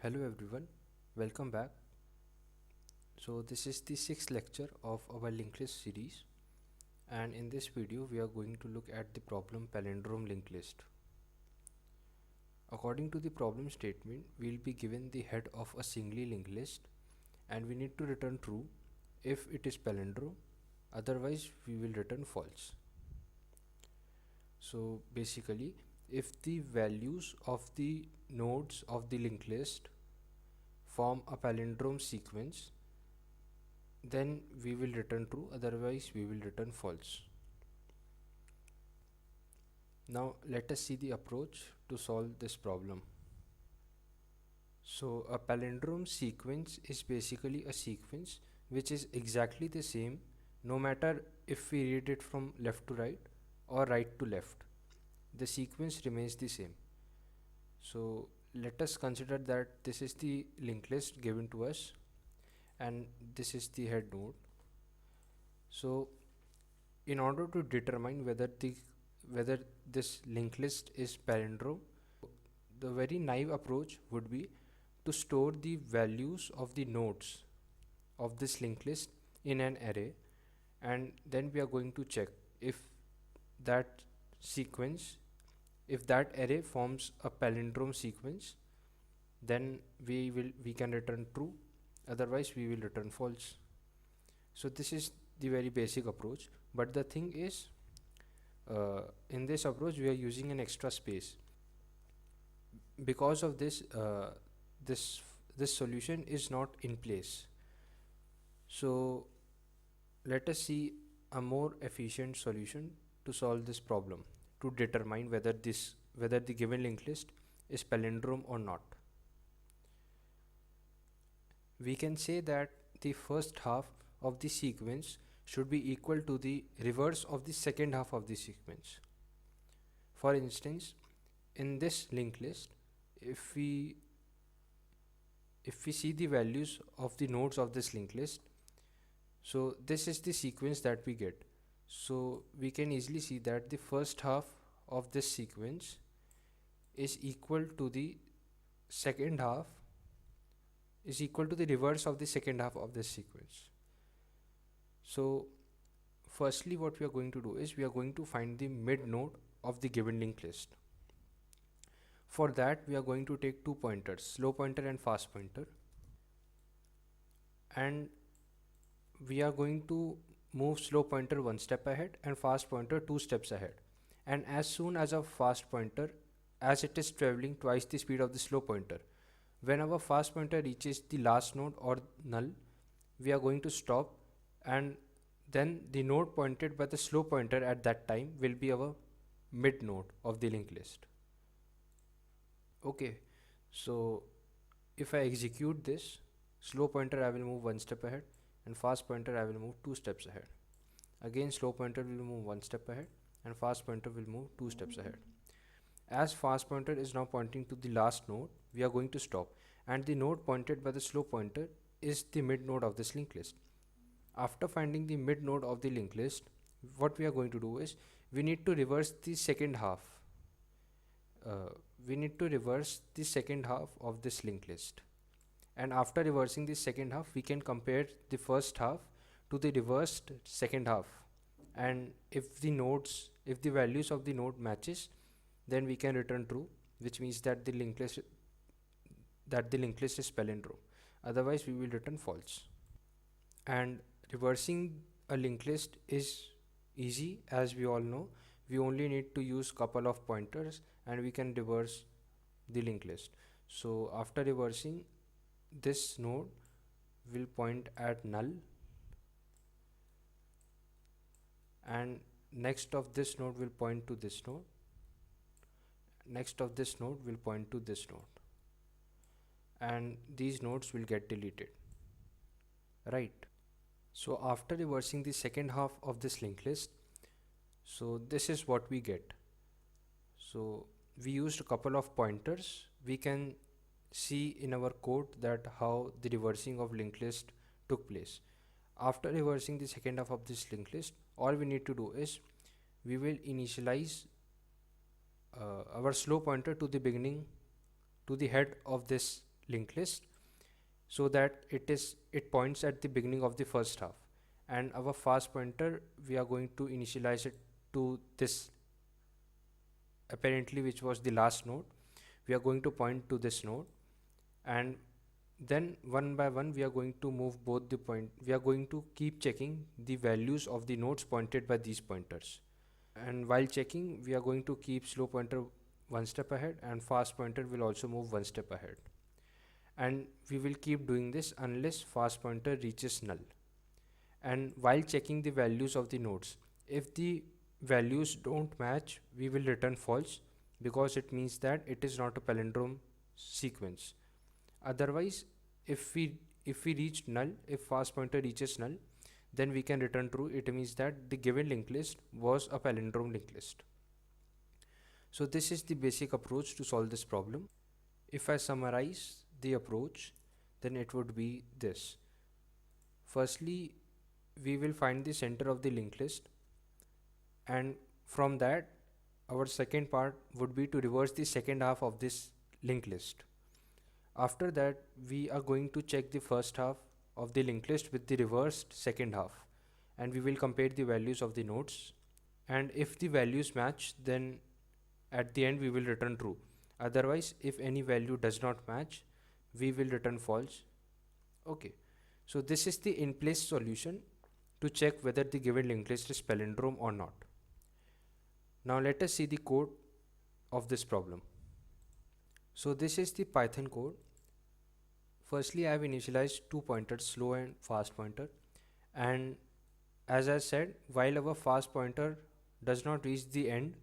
Hello everyone, welcome back. So this is the sixth lecture of our linked list series, and in this video we are going to look at the problem palindrome linked list. According to the problem statement, we will be given the head of a singly linked list and we need to return true if it is palindrome, otherwise we will return false. So basically, if the values of the nodes of the linked list form a palindrome sequence, then we will return true, otherwise we will return false. Now let us see the approach to solve this problem. So a palindrome sequence is basically a sequence which is exactly the same no matter if we read it from left to right or right to left. The sequence remains the same. So let us consider that this is the linked list given to us and this is the head node. So in order to determine whether this linked list is palindrome, the very naive approach would be to store the values of the nodes of this linked list in an array, and then we are going to check if that sequence, if that array forms a palindrome sequence, then we can return true, otherwise we will return false. So this is the very basic approach, but the thing is, in this approach we are using an extra space. Because of this, this solution is not in place. So let us see a more efficient solution to solve this problem, to determine whether the given linked list is palindrome or not. We can say that the first half of the sequence should be equal to the reverse of the second half of the sequence. For instance, in this linked list, if we see the values of the nodes of this linked list, so this is the sequence that we get. So we can easily see that the first half of this sequence is equal to the second half, is equal to the reverse of the second half of this sequence. So firstly, what we are going to do is we are going to find the mid node of the given linked list. For that, we are going to take two pointers, slow pointer and fast pointer, and we are going to move slow pointer one step ahead and fast pointer two steps ahead. And as soon as a fast pointer, as it is traveling twice the speed of the slow pointer, when our fast pointer reaches the last node or null, we are going to stop, and then the node pointed by the slow pointer at that time will be our mid node of the linked list. Okay, so if I execute this, slow pointer I will move one step ahead and fast pointer I will move two steps ahead. Again, slow pointer will move one step ahead and fast pointer will move two steps ahead. As fast pointer is now pointing to the last node, we are going to stop, and the node pointed by the slow pointer is the mid node of this linked list. After finding the mid node of the linked list, what we are going to do is we need to reverse the second half. We need to reverse the second half of this linked list, and after reversing the second half we can compare the first half to the reversed second half, and if the values of the node matches, then we can return true, which means that the linked list is palindrome, otherwise we will return false. And reversing a linked list is easy, as we all know. We only need to use couple of pointers and we can reverse the linked list. So after reversing, this node will point at null, and next of this node will point to this node, next of this node will point to this node, and these nodes will get deleted, right? So after reversing the second half of this linked list, so this is what we get. So we used a couple of pointers. We can see in our code that how the reversing of linked list took place. After reversing the second half of this linked list, all we need to do is we will initialize our slow pointer to the beginning, to the head of this linked list, so that it points at the beginning of the first half, and our fast pointer, we are going to initialize it to this, apparently which was the last node. We are going to point to this node, and then one by one we are going to move both the point. We are going to keep checking the values of the nodes pointed by these pointers, and while checking we are going to keep slow pointer one step ahead, and fast pointer will also move one step ahead, and we will keep doing this unless fast pointer reaches null. And while checking the values of the nodes, if the values don't match, we will return false, because it means that it is not a palindrome sequence. Otherwise, if we reach null, if fast pointer reaches null, then we can return true. It means that the given linked list was a palindrome linked list. So this is the basic approach to solve this problem. If I summarize the approach, then it would be this. Firstly, we will find the center of the linked list, and from that our second part would be to reverse the second half of this linked list. After that, we are going to check the first half of the linked list with the reversed second half, and we will compare the values of the nodes, and if the values match, then at the end we will return true. Otherwise, if any value does not match, we will return false. Okay, so this is the in place solution to check whether the given linked list is palindrome or not. Now let us see the code of this problem. So this is the Python code. Firstly, I have initialized two pointers, slow and fast pointer, and as I said, while our fast pointer does not reach the end,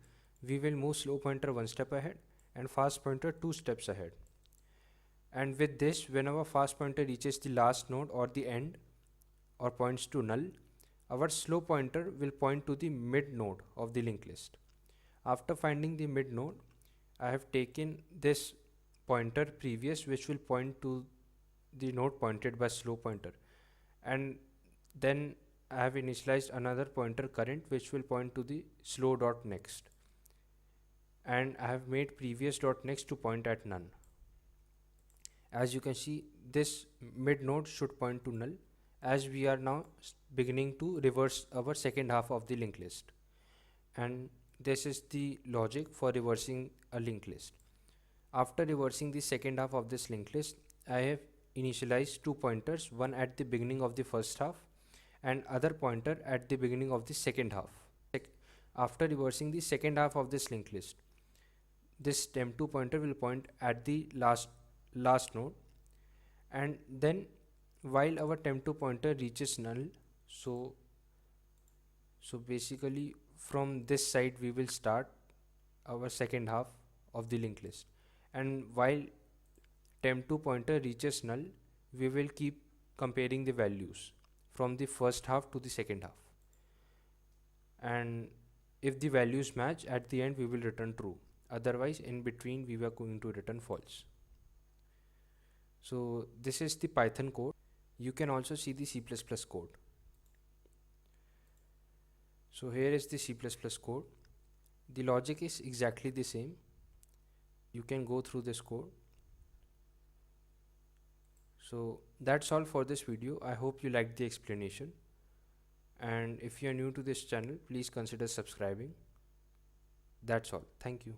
we will move slow pointer one step ahead and fast pointer two steps ahead. And with this, when our fast pointer reaches the last node or the end or points to null, our slow pointer will point to the mid node of the linked list. After finding the mid node, I have taken this pointer previous, which will point to the node pointed by slow pointer, and then I have initialized another pointer current, which will point to the slow dot next, and I have made previous dot next to point at none. As you can see, this mid node should point to null, as we are now beginning to reverse our second half of the linked list, and this is the logic for reversing a linked list. After reversing the second half of this linked list, I have initialized two pointers, one at the beginning of the first half and other pointer at the beginning of the second half. After reversing the second half of this linked list, this temp2 pointer will point at the last node, and then while our temp2 pointer reaches null, so basically from this side we will start our second half of the linked list, and while temp2 pointer reaches null, we will keep comparing the values from the first half to the second half, and if the values match, at the end we will return true. Otherwise, in between we were going to return false. So this is the Python code. You can also see the C++ code. So here is the C++ code. The logic is exactly the same. You can go through this code. So that's all for this video. I hope you liked the explanation, and if you are new to this channel, please consider subscribing. That's all. Thank you.